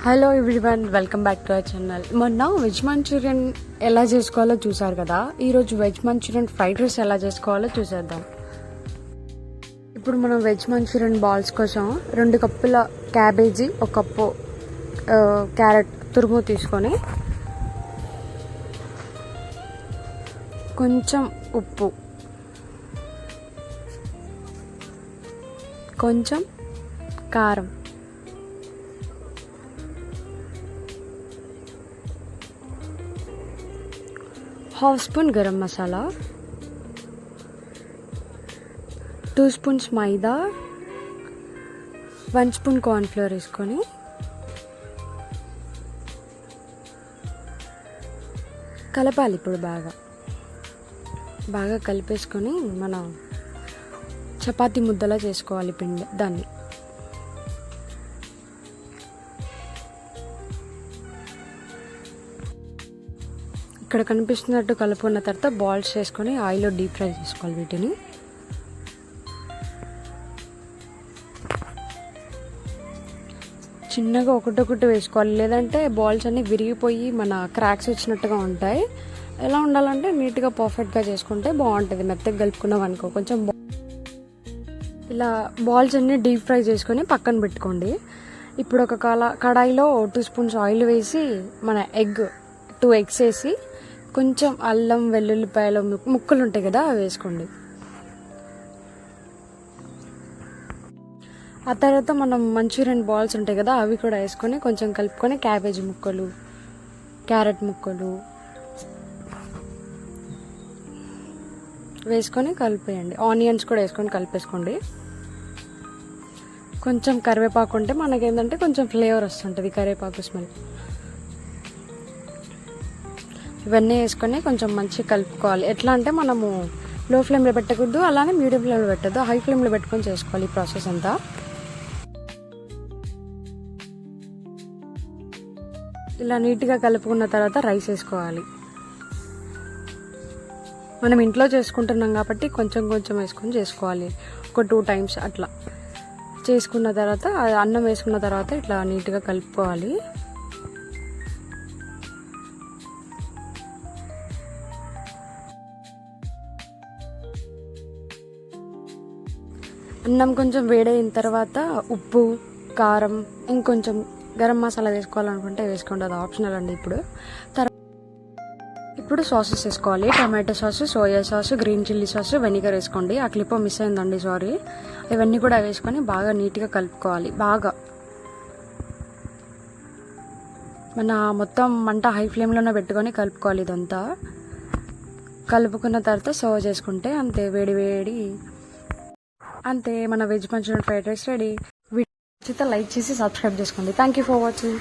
Hello everyone, welcome back to our channel. మొన్న veg Manchurian ఎలా చేసుకోవాలో చూసారు కదా. ఈరోజు వెజ్ మంచూరియన్ ఫ్రైడ్ రైస్ ఎలా చేసుకోవాలో చూసేద్దాం. ఇప్పుడు మనం వెజ్ మంచూరియన్ బాల్స్ కోసం 2 కప్పుల క్యాబేజీ, 1 కప్పు క్యారెట్ తురుము తీసుకొని కొంచెం ఉప్పు, కొంచెం కారం, half spoon garam masala, 2 spoons maida, 1 spoon cornflour వేసుకొని కలపాలి. ఇప్పుడు బాగా కలిపేసుకొని మనం చపాతీ ముద్దలా చేసుకోవాలి పిండి. దాన్ని ఇక్కడ కనిపిస్తున్నట్టు కలుపుకున్న తర్వాత బాల్స్ చేసుకొని ఆయిల్లో డీప్ ఫ్రై చేసుకోవాలి. వీటిని చిన్నగా ఒకటొకటి వేసుకోవాలి, లేదంటే బాల్స్ అన్నీ విరిగిపోయి మన క్రాక్స్ వచ్చినట్టుగా ఉంటాయి. ఎలా ఉండాలంటే నీట్గా పర్ఫెక్ట్గా చేసుకుంటే బాగుంటుంది. మెత్తగా కలుపుకున్నాం అనుకో కొంచెం ఇలా బాల్స్ అన్నీ డీప్ ఫ్రై చేసుకొని పక్కన పెట్టుకోండి. ఇప్పుడు ఒక కడాయిలో 2 స్పూన్స్ ఆయిల్ వేసి మన 2 ఎగ్స్ వేసి కొంచెం అల్లం వెల్లుల్లిపాయల ముక్కలు ఉంటాయి కదా, అవి వేసుకోండి. ఆ తర్వాత మనం మంచూరియన్ బాల్స్ ఉంటాయి కదా, అవి కూడా వేసుకొని కొంచెం కలుపుకొని క్యాబేజీ ముక్కలు, క్యారెట్ ముక్కలు వేసుకొని కలిపేయండి. ఆనియన్స్ కూడా వేసుకొని కలిపేసుకోండి. కొంచెం కరివేపాకు ఉంటే మనకేంటంటే కొంచెం ఫ్లేవర్ వస్తుంటుంది, కరివేపాకు స్మెల్. ఇవన్నీ వేసుకొని కొంచెం మంచిగా కలుపుకోవాలి. ఎట్లా అంటే మనము లో ఫ్లేమ్లో పెట్టకూడదు, అలానే మీడియం ఫ్లేమ్లో పెట్టద్దు, హై ఫ్లేమ్లో పెట్టుకొని చేసుకోవాలి ఈ ప్రాసెస్ అంతా. ఇలా నీట్గా కలుపుకున్న తర్వాత రైస్ వేసుకోవాలి. మనం ఇంట్లో చేసుకుంటున్నాం కాబట్టి కొంచెం కొంచెం వేసుకొని చేసుకోవాలి. ఒక 2 టైమ్స్ అట్లా చేసుకున్న తర్వాత అన్నం వేసుకున్న తర్వాత ఇట్లా నీట్గా కలుపుకోవాలి. అన్నం కొంచెం వేడైన తర్వాత ఉప్పు, కారం, ఇంకొంచెం గరం మసాలా వేసుకోవాలనుకుంటే వేసుకోండి, అది ఆప్షనల్ అండి. ఇప్పుడు సాసెస్ వేసుకోవాలి. Tomato sauce, soya sauce, green chilli sauce, vinegar వేసుకోండి. ఆ క్లిప్ మిస్ అయిందండి, సారీ. ఇవన్నీ కూడా వేసుకొని బాగా నీట్గా కలుపుకోవాలి. మన మొత్తం మంట హై ఫ్లేమ్లోనే పెట్టుకొని కలుపుకోవాలి. ఇదంతా కలుపుకున్న తర్వాత సర్వ్ చేసుకుంటే అంతే, వేడి అంతే, మన veg Manchurian fried rice ready. Video నచ్చితే లైక్ చేసి సబ్స్క్రైబ్ చేసుకోండి. Thank you for watching.